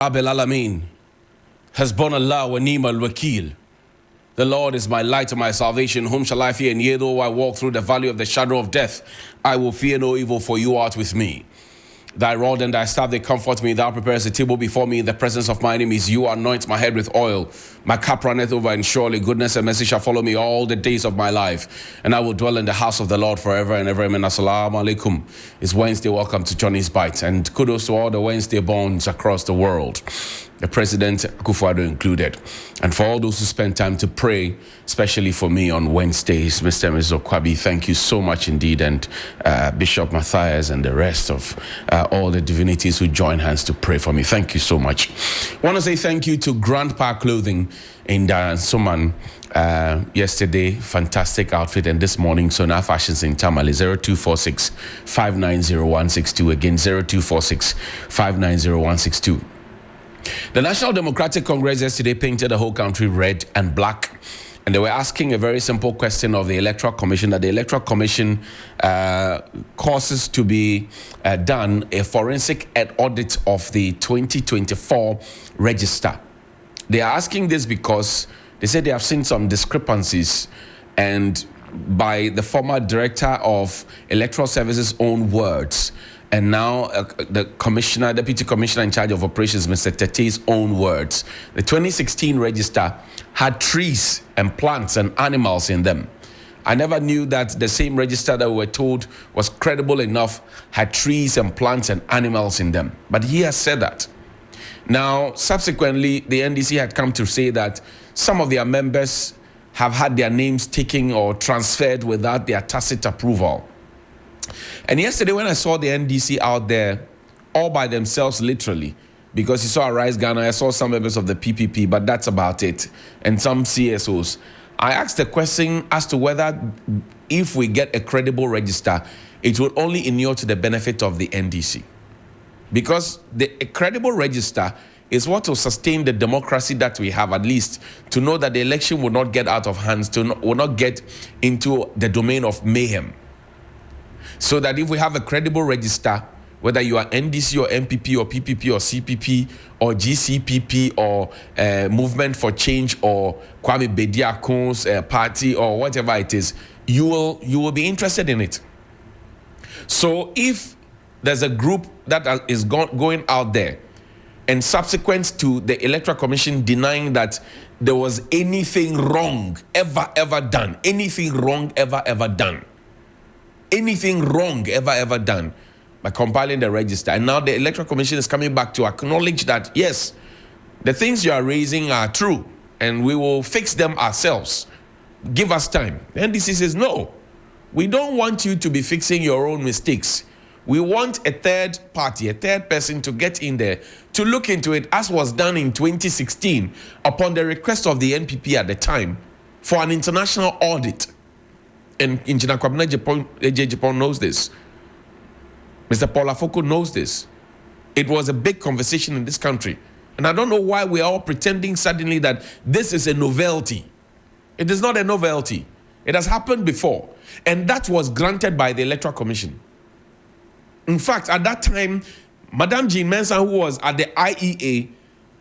Abel Alamin, Hasbunallah wa ni'mal wakil. The Lord is my light and my salvation. Whom shall I fear? And yea, though I walk through the valley of the shadow of death, I will fear no evil, for you art with me. Thy rod and thy staff, they comfort me. Thou preparest a table before me in the presence of my enemies. You anoint my head with oil. My cup runneth over, and surely goodness and mercy shall follow me all the days of my life. And I will dwell in the house of the Lord forever and ever. Amen. Assalamu alaikum. It's Wednesday. Welcome to Johnny's Bite. And kudos to all the Wednesday borns across the world, the President Akufo-Addo included. And for all those who spend time to pray, especially for me on Wednesdays, Mr. and Mrs. Okwabi, thank you so much indeed. And Bishop Matthias and the rest of all the divinities who join hands to pray for me. Thank you so much. I want to say thank you to Grandpa Clothing in Suman. Yesterday, fantastic outfit, and this morning, Sona Fashions in Tamale, 0246 590162. Again, 0246 590162. The National Democratic Congress yesterday painted the whole country red and black, and they were asking a very simple question of the Electoral Commission, that the Electoral Commission causes to be done a forensic audit of the 2024 register. They are asking this because they said they have seen some discrepancies, and by the former director of Electoral Services' own words, and now the deputy commissioner in charge of operations, Mr. Tete's own words, the 2016 register had trees and plants and animals in them. I never knew that the same register that we were told was credible enough had trees and plants and animals in them. But he has said that. Now, subsequently, the NDC had come to say that some of their members have had their names taken or transferred without their tacit approval. And yesterday when I saw the NDC out there all by themselves, literally, because you saw Rise Ghana, I saw some members of the PPP, but that's about it, and some CSOs, I asked the question as to whether if we get a credible register, it will only inure to the benefit of the NDC. Because a credible register is what will sustain the democracy that we have, at least to know that the election will not get out of hands, will not get into the domain of mayhem. So that if we have a credible register, whether you are NDC or MPP or PPP or CPP or GCPP or Movement for Change or Kwame Bediako's party or whatever it is, you will be interested in it. So if there's a group that is going out there, and subsequent to the Electoral Commission denying that there was anything wrong ever done, anything wrong ever done by compiling the register. And now the Electoral Commission is coming back to acknowledge that, yes, the things you are raising are true and we will fix them ourselves. Give us time. The NDC says, no, we don't want you to be fixing your own mistakes. We want a third party, a third person to get in there to look into it, as was done in 2016 upon the request of the NPP at the time for an international audit. And Engineer Kwabena Japan knows this. Mr. Paul Afoko knows this. It was a big conversation in this country. And I don't know why we are all pretending suddenly that this is a novelty. It is not a novelty. It has happened before. And that was granted by the Electoral Commission. In fact, at that time, Madam Jean Mensah, who was at the IEA,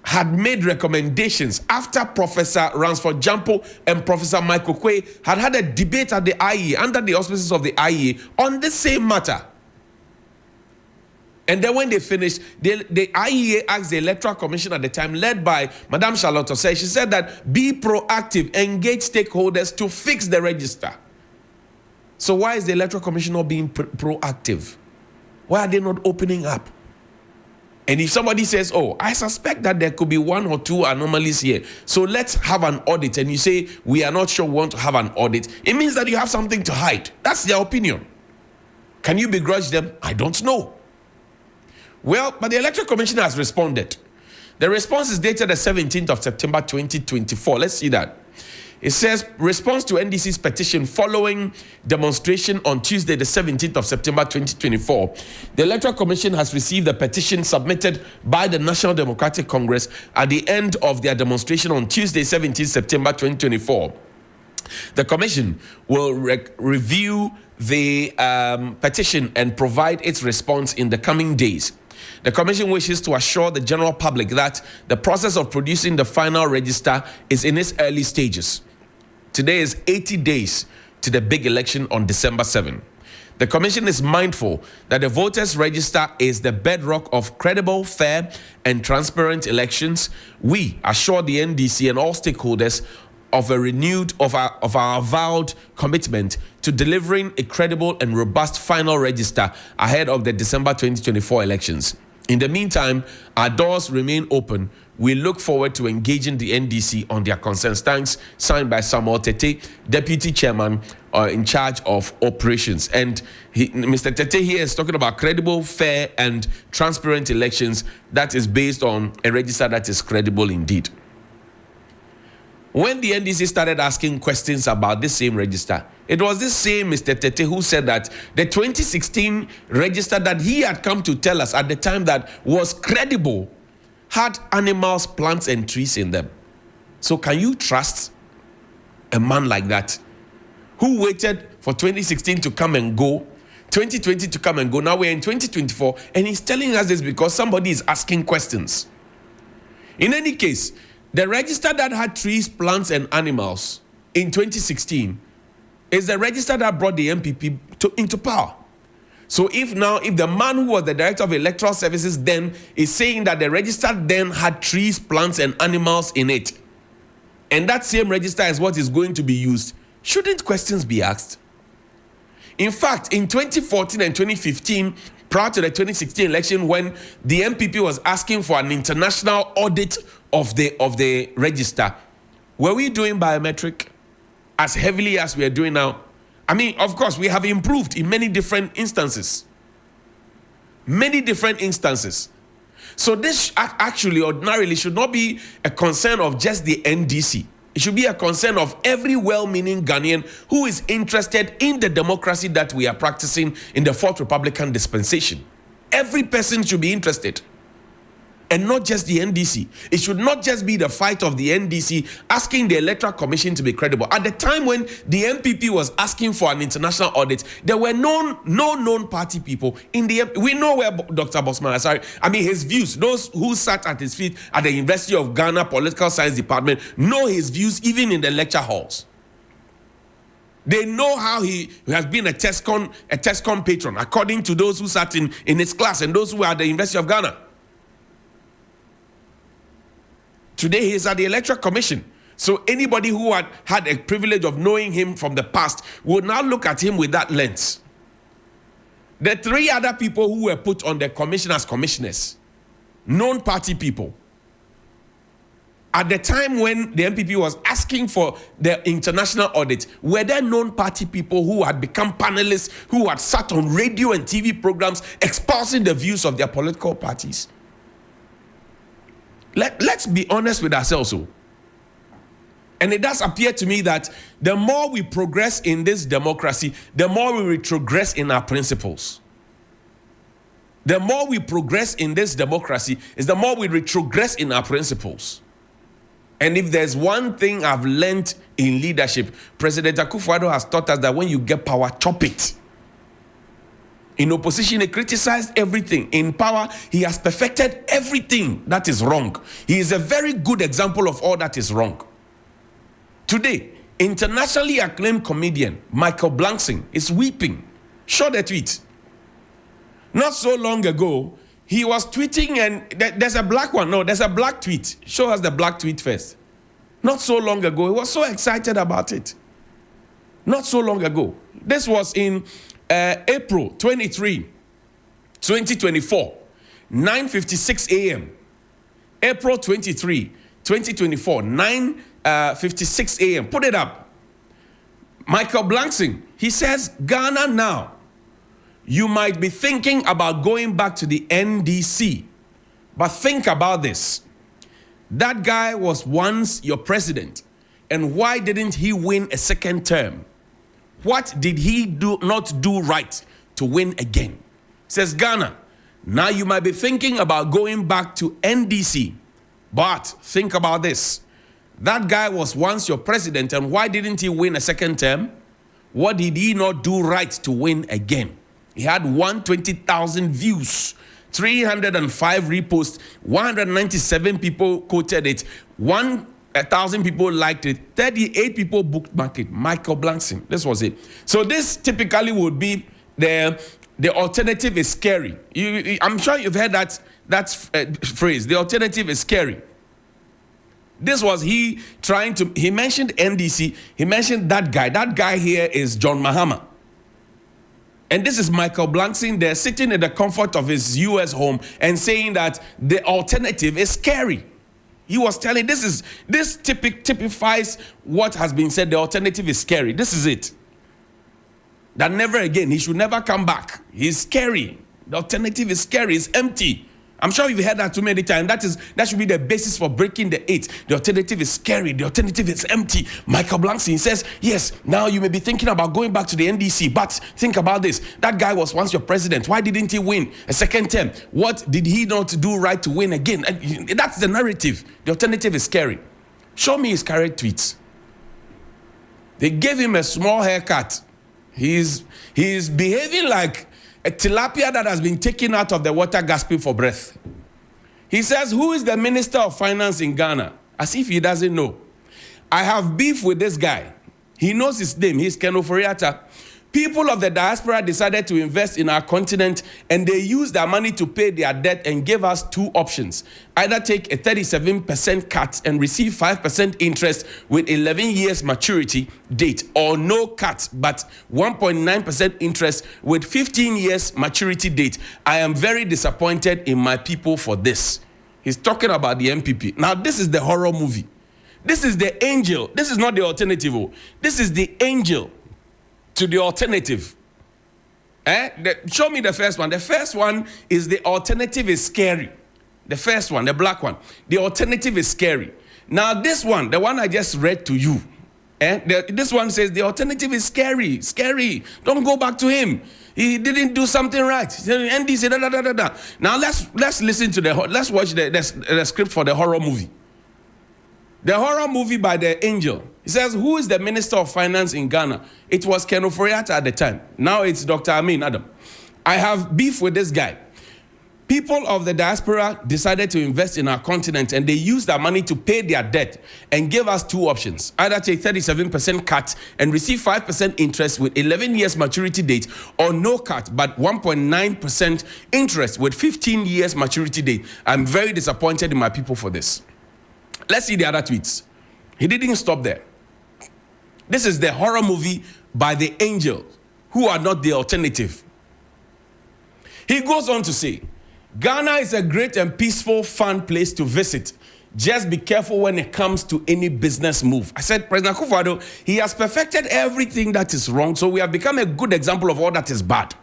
had made recommendations after Professor Ransford Jampo and Professor Michael Quay had a debate at the IEA, under the auspices of the IEA, on the same matter. And then when they finished, the IEA asked the Electoral Commission at the time, led by Madam Charlotte Osei, she said that be proactive, engage stakeholders to fix the register. So why is the Electoral Commission not being proactive? Why are they not opening up? And if somebody says, oh, I suspect that there could be one or two anomalies here, so let's have an audit, and you say, we are not sure we want to have an audit, it means that you have something to hide. That's their opinion. Can you begrudge them? I don't know. Well, but the Electoral Commission has responded. The response is dated the 17th of September 2024. Let's see that. It says, response to NDC's petition following demonstration on Tuesday, the 17th of September 2024. The Electoral Commission has received a petition submitted by the National Democratic Congress at the end of their demonstration on Tuesday, 17th September 2024. The Commission will review the petition and provide its response in the coming days. The Commission wishes to assure the general public that the process of producing the final register is in its early stages. Today is 80 days to the big election on December 7. The Commission is mindful that the voters' register is the bedrock of credible, fair, and transparent elections. We assure the NDC and all stakeholders of our avowed commitment to delivering a credible and robust final register ahead of the December 2024 elections. In the meantime, our doors remain open. We look forward to engaging the NDC on their concerns. Thanks, signed by Samuel Tete, Deputy Chairman in charge of operations. And Mr. Tete here is talking about credible, fair, and transparent elections that is based on a register that is credible indeed. When the NDC started asking questions about this same register, it was this same Mr. Tete who said that the 2016 register that he had come to tell us at the time that was credible had animals, plants, and trees in them. So can you trust a man like that who waited for 2016 to come and go, 2020 to come and go? Now we're in 2024 and he's telling us this because somebody is asking questions. In any case, the register that had trees, plants, and animals in 2016 is the register that brought the MPP into power. So if the man who was the director of electoral services then is saying that the register then had trees, plants, and animals in it, and that same register is what is going to be used, shouldn't questions be asked? In fact, in 2014 and 2015, prior to the 2016 election, when the MPP was asking for an international audit of the register, were we doing biometric as heavily as we are doing now? I mean, of course, we have improved in many different instances. Many different instances. So this actually ordinarily should not be a concern of just the NDC. It should be a concern of every well-meaning Ghanaian who is interested in the democracy that we are practicing in the Fourth Republican dispensation. Every person should be interested. And not just the NDC. It should not just be the fight of the NDC asking the Electoral Commission to be credible. At the time when the MPP was asking for an international audit, there were no known party people in the. We know where Dr. Bosman, his views. Those who sat at his feet at the University of Ghana Political Science Department know his views even in the lecture halls. They know how he has been a TESCON patron, according to those who sat in his class and those who were at the University of Ghana. Today, he is at the Electoral Commission. So anybody who had a privilege of knowing him from the past will now look at him with that lens. The three other people who were put on the commission as commissioners, known party people, at the time when the MPP was asking for the international audit, were there known party people who had become panelists, who had sat on radio and TV programs espousing the views of their political parties? Let's be honest with ourselves. And it does appear to me that the more we progress in this democracy, the more we retrogress in our principles. The more we progress in this democracy is the more we retrogress in our principles. And if there's one thing I've learned in leadership, President Akufo-Addo has taught us that when you get power, chop it. In opposition, he criticized everything. In power, he has perfected everything that is wrong. He is a very good example of all that is wrong. Today, internationally acclaimed comedian Michael Blackson is weeping. Show the tweet. Not so long ago, he was tweeting and there's a black one. No, there's a black tweet. Show us the black tweet first. Not so long ago, he was so excited about it. Not so long ago. This was in April 23, 2024, 9:56 a.m. April 23, 2024, 9:56 a.m. Put it up. Michael Blackson, he says, Ghana now. You might be thinking about going back to the NDC, but think about this. That guy was once your president, and why didn't he win a second term? What did he not do right to win again? Says Ghana, now you might be thinking about going back to NDC, but think about this. That guy was once your president, and why didn't he win a second term? What did he not do right to win again? He had 120,000 views 305 reposts, 197 people quoted it, 1,000 people liked it, 38 people bookmarked it. Michael Blackson. This was it. So this typically would be the alternative is scary. I'm sure you've heard that phrase. The alternative is scary. This was he mentioned NDC. He mentioned that guy. That guy here is John Mahama. And this is Michael Blackson there sitting in the comfort of his US home and saying that the alternative is scary. He was telling this typifies what has been said. The alternative is scary. This is it. That never again, he should never come back. He's scary. The alternative is scary. It's empty. I'm sure you've heard that too many times. That should be the basis for breaking the 8. The alternative is scary. The alternative is empty. Michael Blackson says, yes, now you may be thinking about going back to the NDC, but think about this. That guy was once your president. Why didn't he win a second term? What did he not do right to win again? That's the narrative. The alternative is scary. Show me his current tweets. They gave him a small haircut. He's behaving like a tilapia that has been taken out of the water gasping for breath. He says, who is the Minister of Finance in Ghana? As if he doesn't know. I have beef with this guy. He knows his name. He's Ken Oforiatta. People of the diaspora decided to invest in our continent, and they used their money to pay their debt and gave us 2 options. Either take a 37% cut and receive 5% interest with 11 years maturity date, or no cut but 1.9% interest with 15 years maturity date. I am very disappointed in my people for this. He's talking about the MPP. Now, this is the horror movie. This is the angel. This is not the alternative. This is the angel to the alternative. Show me the first one. The first one is the alternative is scary. The first one, the black one. The alternative is scary. Now this one, the one I just read to you, this one says the alternative is scary. Scary. Don't go back to him. He didn't do something right. NDC, da, da, da, da, da. Now let's listen to let's watch the script for the horror movie. The horror movie by the angel. It says, who is the Minister of Finance in Ghana? It was Ken Oforiatta at the time. Now it's Dr. Amin Adam. I have beef with this guy. People of the diaspora decided to invest in our continent, and they used their money to pay their debt and gave us 2 options. Either take 37% cut and receive 5% interest with 11 years maturity date, or no cut but 1.9% interest with 15 years maturity date. I'm very disappointed in my people for this. Let's see the other tweets. He didn't stop there. This is the horror movie by the angels, who are not the alternative. He goes on to say, Ghana is a great and peaceful, fun place to visit. Just be careful when it comes to any business move. I said, President Akufo-Addo, he has perfected everything that is wrong, so we have become a good example of all that is bad.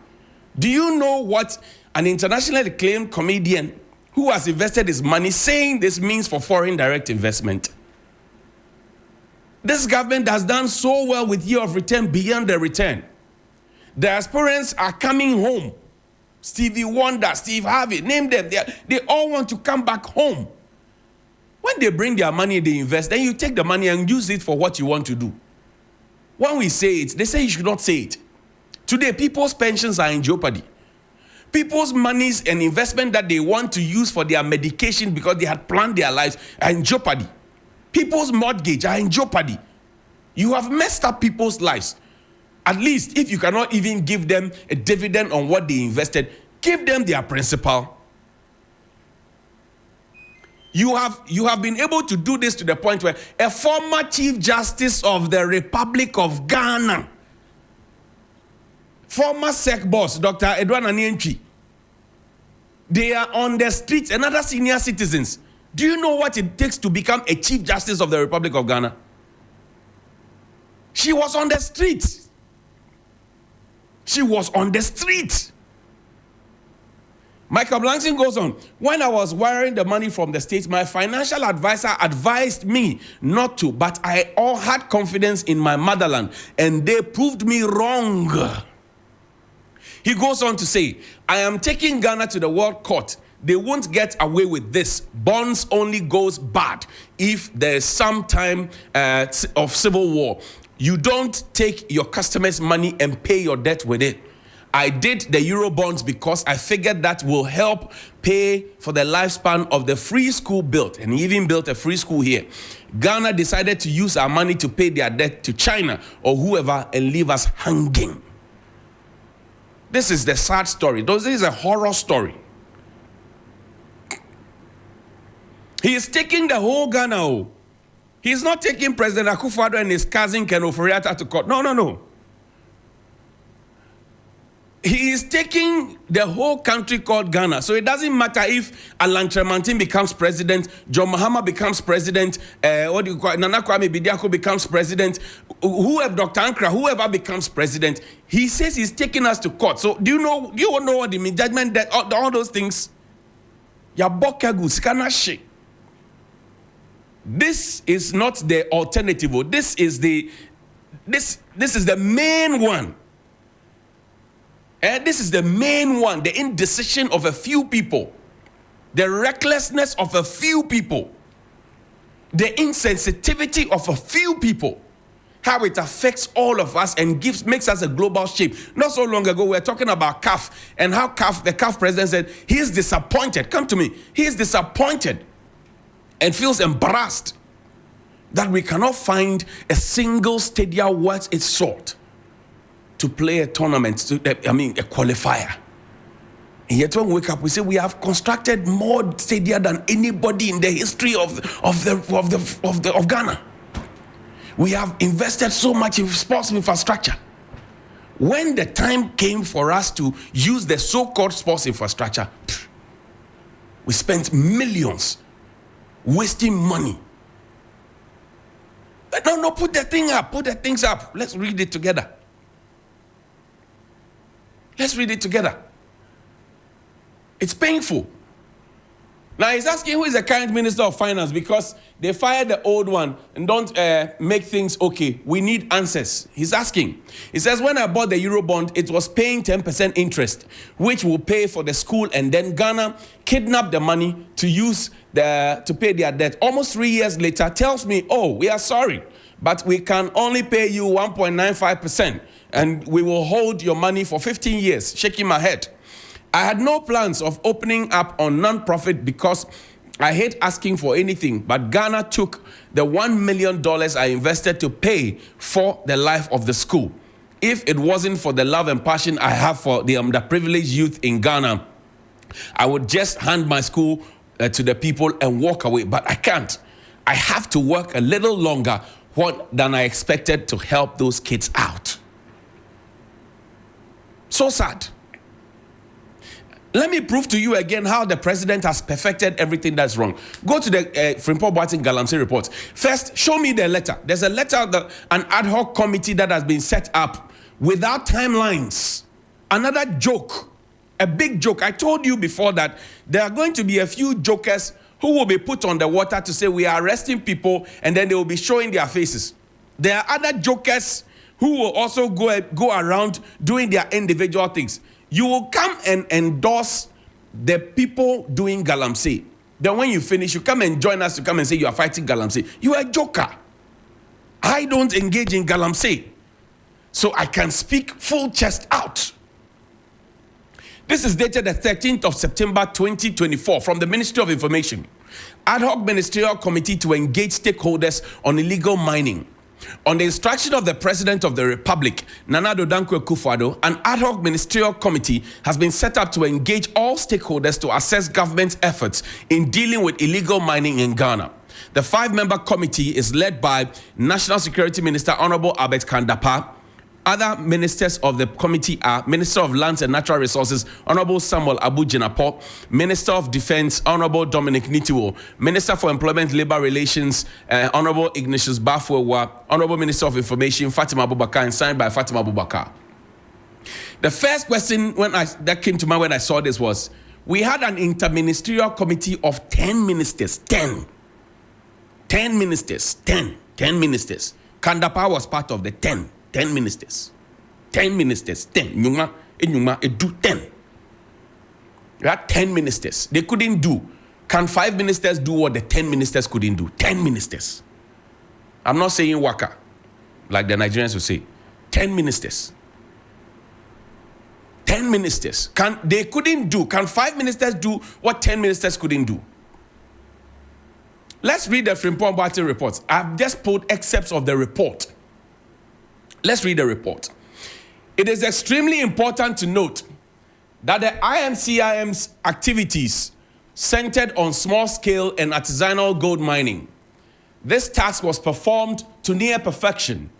Do you know what an internationally acclaimed comedian who has invested his money saying this means for foreign direct investment? This government has done so well with year of return beyond the return. Diasporans are coming home. Stevie Wonder, Steve Harvey, name them. They all want to come back home. When they bring their money, they invest, then you take the money and use it for what you want to do. When we say it, they say you should not say it. Today, people's pensions are in jeopardy. People's monies and investment that they want to use for their medication because they had planned their lives are in jeopardy. People's mortgage are in jeopardy. You have messed up people's lives. At least if you cannot even give them a dividend on what they invested, give them their principal. You have been able to do this to the point where a former Chief Justice of the Republic of Ghana, former SEC boss, Dr. Edouard Anientwi, they are on the streets and other senior citizens. Do you know what it takes to become a Chief Justice of the Republic of Ghana? She was on the street. She was on the street. Michael Blackson goes on. When I was wiring the money from the States, my financial advisor advised me not to, but I all had confidence in my motherland, and they proved me wrong. He goes on to say, I am taking Ghana to the World Court. They won't get away with this. Bonds only goes bad if there's some time of civil war. You don't take your customers' money and pay your debt with it. I did the Euro bonds because I figured that will help pay for the lifespan of the free school built, and he even built a free school here. Ghana decided to use our money to pay their debt to China or whoever and leave us hanging. This is the sad story. This is a horror story. He is taking the whole Ghana. He's not taking President Akufo-Addo and his cousin Ken Ofori-Atta to court. No. He is taking the whole country called Ghana. So it doesn't matter if Alan Tremantin becomes president, John Mahama becomes president, Nana Kwame Bediako becomes president, whoever, Dr. Ankra, whoever becomes president. He says he's taking us to court. So do you know what the judgment, that all those things? This is not the alternative. This is the main one. This is the main one, the indecision of a few people, the recklessness of a few people, the insensitivity of a few people, how it affects all of us and makes us a global shape. Not so long ago, we were talking about CAF and how the CAF president said he is disappointed. Come to me. He is disappointed and feels embarrassed that we cannot find a single stadium worth its salt to play a tournament, a qualifier. And yet when we wake up, we say we have constructed more stadia than anybody in the history of Ghana. We have invested so much in sports infrastructure. When the time came for us to use the so-called sports infrastructure, we spent millions wasting money. But no, put the thing up. Put the things up. Let's read it together. Let's read it together. It's painful. Now he's asking who is the current Minister of Finance because they fired the old one and don't make things okay. We need answers. He's asking. He says, when I bought the Euro bond, it was paying 10% interest, which will pay for the school, and then Ghana kidnapped the money to pay their debt. Almost 3 years later, tells me, oh, we are sorry, but we can only pay you 1.95%. And we will hold your money for 15 years, shaking my head. I had no plans of opening up on non-profit because I hate asking for anything, but Ghana took the $1 million I invested to pay for the life of the school. If it wasn't for the love and passion I have for the underprivileged youth in Ghana, I would just hand my school to the people and walk away, but I can't. I have to work a little longer than I expected to help those kids out. So sad. Let me prove to you again how the president has perfected everything that's wrong. Go to the Frimpong Boateng Galamsey report. First, show me the letter. There's a letter, an ad hoc committee that has been set up without timelines. Another joke, a big joke. I told you before that there are going to be a few jokers who will be put on the water to say we are arresting people, and then they will be showing their faces. There are other jokers who will also go around doing their individual things. You will come and endorse the people doing Galamsey. Then when you finish, you come and join us to come and say you are fighting Galamsey. You are a joker. I don't engage in Galamsey, so I can speak full chest out. This is dated the 13th of September 2024 from the Ministry of Information. Ad hoc ministerial committee to engage stakeholders on illegal mining. On the instruction of the President of the Republic, Nana Addo Dankwa Akufo-Addo, an ad hoc ministerial committee has been set up to engage all stakeholders to assess government's efforts in dealing with illegal mining in Ghana. The 5-member committee is led by National Security Minister Honorable Albert Kandapa. Other ministers of the committee are Minister of Lands and Natural Resources, Honorable Samuel Abu Jinapo, Minister of Defense, Honorable Dominic Nitiwo, Minister for Employment Labor Relations, Honorable Ignatius Bafuewa, Honorable Minister of Information, Fatima Abubakar, and signed by Fatima Abubakar. The first question that came to mind when I saw this was, we had an interministerial committee of 10 ministers, 10 ministers. Kandapa was part of the 10 ministers. 10 ministers. 10. Nyuma, do 10. You had 10 ministers. They couldn't do. Can 5 ministers do what the 10 ministers couldn't do? 10 ministers. I'm not saying waka, like the Nigerians would say. 10 ministers. 10 ministers. Can 5 ministers do what 10 ministers couldn't do? Let's read the Frimpong Boateng report. I've just pulled excerpts of the report. Let's read the report. It is extremely important to note that the IMCIM's activities centered on small-scale and artisanal gold mining. This task was performed to near perfection.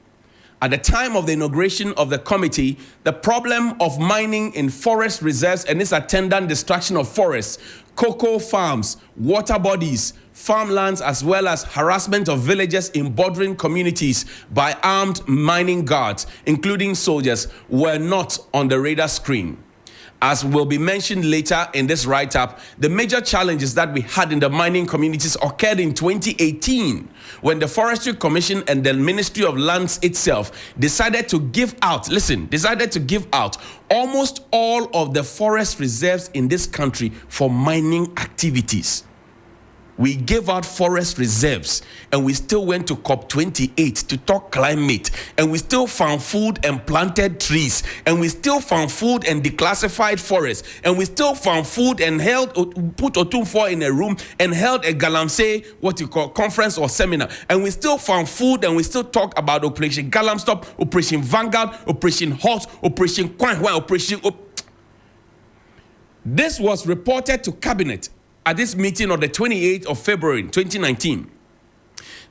At the time of the inauguration of the committee, the problem of mining in forest reserves and its attendant destruction of forests, cocoa farms, water bodies, farmlands, as well as harassment of villagers in bordering communities by armed mining guards, including soldiers, were not on the radar screen. As will be mentioned later in this write-up, the major challenges that we had in the mining communities occurred in 2018 when the Forestry Commission and the Ministry of Lands itself decided to give out almost all of the forest reserves in this country for mining activities. We gave out forest reserves and we still went to COP28 to talk climate, and we still found food and planted trees, and we still found food and declassified forests, and we still found food and put Otumfor in a room and held a Galamsey, conference or seminar, and we still found food and we still talk about Operation Galamsey, Operation Vanguard, Operation Hot, Operation Kwanhwa, Operation... This was reported to Cabinet at this meeting on the 28th of February 2019.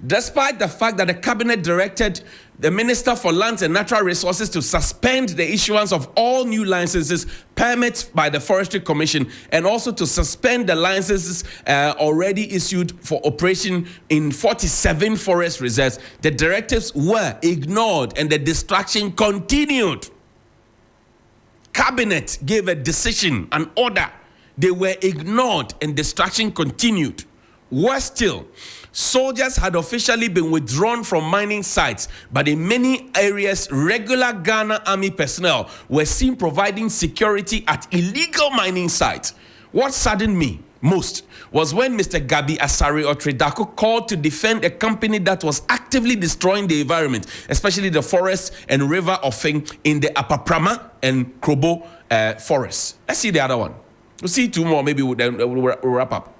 Despite the fact that the Cabinet directed the Minister for Lands and Natural Resources to suspend the issuance of all new licenses, permits by the Forestry Commission, and also to suspend the licenses already issued for operation in 47 forest reserves, the directives were ignored and the distraction continued. Cabinet gave a decision, an order. They were ignored and distraction continued. Worse still, soldiers had officially been withdrawn from mining sites, but in many areas, regular Ghana Army personnel were seen providing security at illegal mining sites. What saddened me most was when Mr. Gabi Asare Otredako called to defend a company that was actively destroying the environment, especially the forest and river offing in the Apaprama and Krobo forests. Let's see the other one. We'll see two more, maybe we'll wrap up.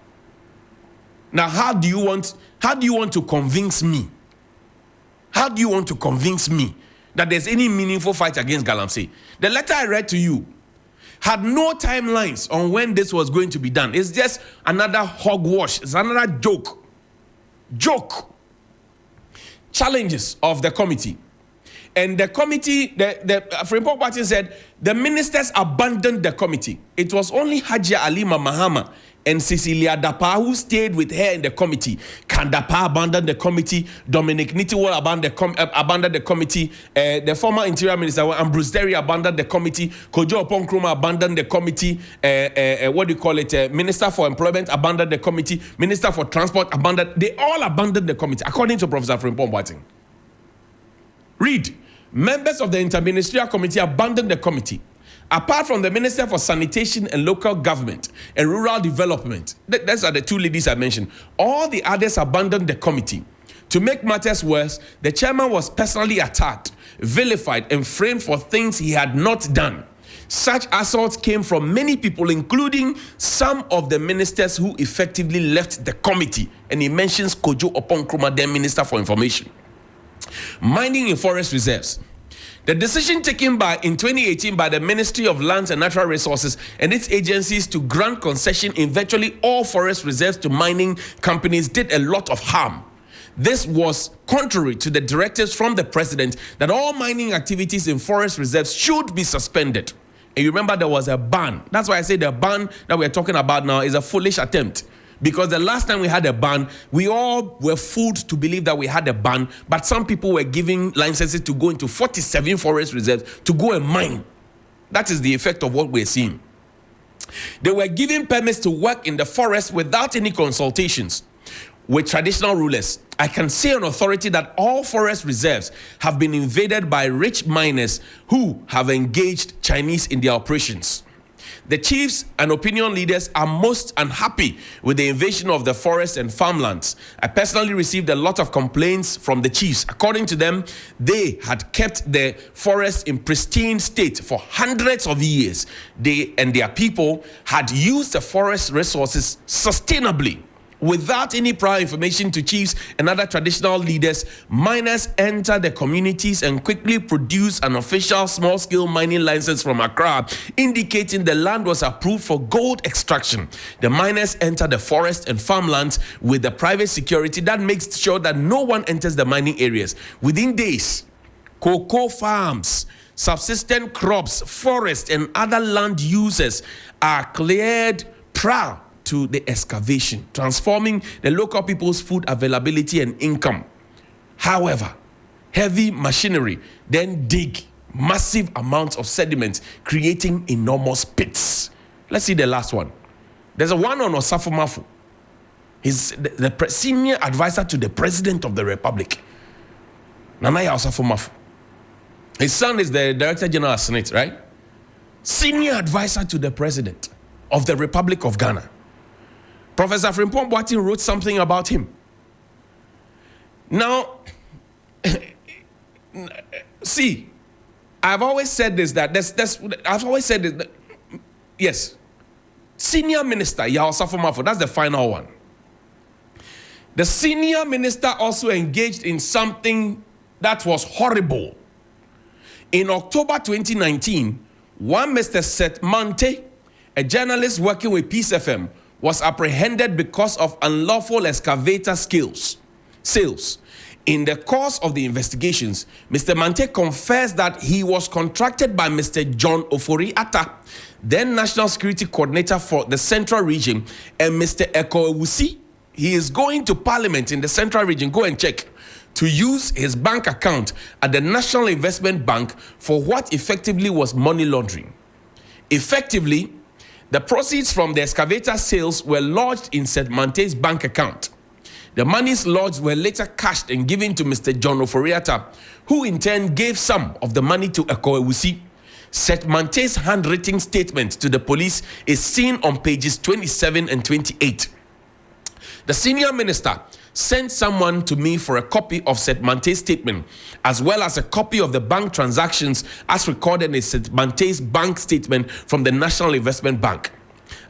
Now, how do you want to convince me? How do you want to convince me that there's any meaningful fight against Galamsey? The letter I read to you had no timelines on when this was going to be done. It's just another hogwash. It's another joke. Challenges of the committee. And the committee, the Frimpong Boateng said, the ministers abandoned the committee. It was only Hajia Alima Mahama and Cecilia Dapa who stayed with her in the committee. Kandapa abandoned the committee. Dominic Nitiwol abandoned the committee. The former Interior Minister, Ambrose Derry, abandoned the committee. Kojo Oponkroma abandoned the committee. Minister for Employment abandoned the committee. Minister for Transport abandoned. They all abandoned the committee, according to Professor Frimpong Boateng. Read. Members of the Interministerial Committee abandoned the committee. Apart from the Minister for Sanitation and Local Government and Rural Development, those are the two ladies I mentioned, all the others abandoned the committee. To make matters worse, the chairman was personally attacked, vilified, and framed for things he had not done. Such assaults came from many people, including some of the ministers who effectively left the committee. And he mentions Kojo Oponkroma, then Minister for Information. Mining in forest reserves. The decision taken in 2018 by the Ministry of Lands and Natural Resources and its agencies to grant concession in virtually all forest reserves to mining companies did a lot of harm. This was contrary to the directives from the president that all mining activities in forest reserves should be suspended. And you remember there was a ban. That's why I say the ban that we're talking about now is a foolish attempt. Because the last time we had a ban, we all were fooled to believe that we had a ban, but some people were giving licenses to go into 47 forest reserves to go and mine. That is the effect of what we're seeing. They were given permits to work in the forest without any consultations with traditional rulers. I can say on authority that all forest reserves have been invaded by rich miners who have engaged Chinese in their operations. The chiefs and opinion leaders are most unhappy with the invasion of the forest and farmlands. I personally received a lot of complaints from the chiefs. According to them, they had kept the forest in pristine state for hundreds of years. They and their people had used the forest resources sustainably. Without any prior information to chiefs and other traditional leaders, miners entered the communities and quickly produced an official small-scale mining license from Accra, indicating the land was approved for gold extraction. The miners entered the forest and farmlands with the private security that makes sure that no one enters the mining areas. Within days, cocoa farms, subsistence crops, forests, and other land users are cleared prior to the excavation, transforming the local people's food availability and income. However, heavy machinery then dig massive amounts of sediment, creating enormous pits. Let's see the last one. There's a one on Osafo Mafu. He's the senior advisor to the President of the Republic, Nanaya Osafo Mafu. His son is the Director General of Senate, right? Senior advisor to the President of the Republic of Ghana. Professor Frimpong Boateng wrote something about him. Now, see, I've always said this, yes, Senior Minister Yaw Osafo Mafu, that's the final one. The senior minister also engaged in something that was horrible. In October 2019, one Mr. Seth Mante, a journalist working with Peace FM, was apprehended because of unlawful excavator sales. In the course of the investigations, Mr. Mante confessed that he was contracted by Mr. John Ofori Atta, then National Security Coordinator for the Central Region, and Mr. Eko Ewusi. He is going to Parliament in the Central Region, go and check, to use his bank account at the National Investment Bank for what effectively was money laundering. Effectively, the proceeds from the excavator sales were lodged in Seth Mante's bank account. The monies lodged were later cashed and given to Mr. John Ofori Atta, who in turn gave some of the money to Eko Ewusi. Seth Mante's handwritten statement to the police is seen on pages 27 and 28. The senior minister sent someone to me for a copy of Seth Mante's statement, as well as a copy of the bank transactions as recorded in Seth Mante's bank statement from the National Investment Bank.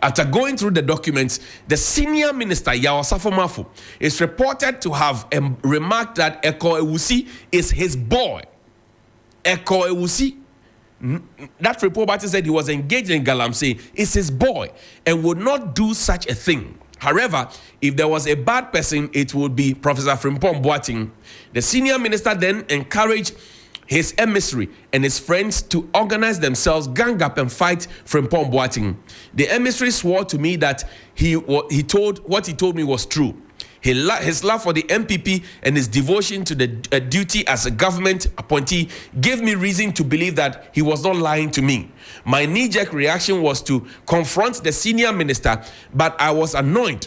After going through the documents, the senior minister, Yaw Osafo Mafu, is reported to have remarked that Eko Ewusi is his boy. Eko Ewusi, that report said he was engaged in Galamsey, is his boy and would not do such a thing. However, if there was a bad person, it would be Professor Frimpong Boateng. The senior minister then encouraged his emissary and his friends to organize themselves, gang up and fight Frimpong Boateng. The emissary swore to me that what he told me was true. His love for the MPP and his devotion to the duty as a government appointee gave me reason to believe that he was not lying to me. My knee-jerk reaction was to confront the senior minister, but I was annoyed.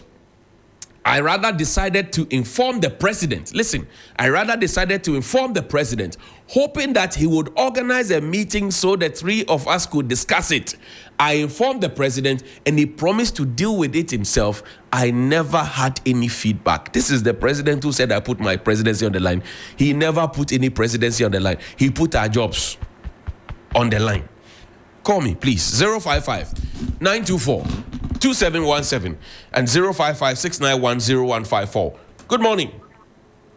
I rather decided to inform the president. Listen, I rather decided to inform the president, hoping that he would organize a meeting so the three of us could discuss it. I informed the president and he promised to deal with it himself. I never had any feedback. This is the president who said I put my presidency on the line. He never put any presidency on the line. He put our jobs on the line. Call me, please. 055-924-2717 and 055-691-0154. Good morning.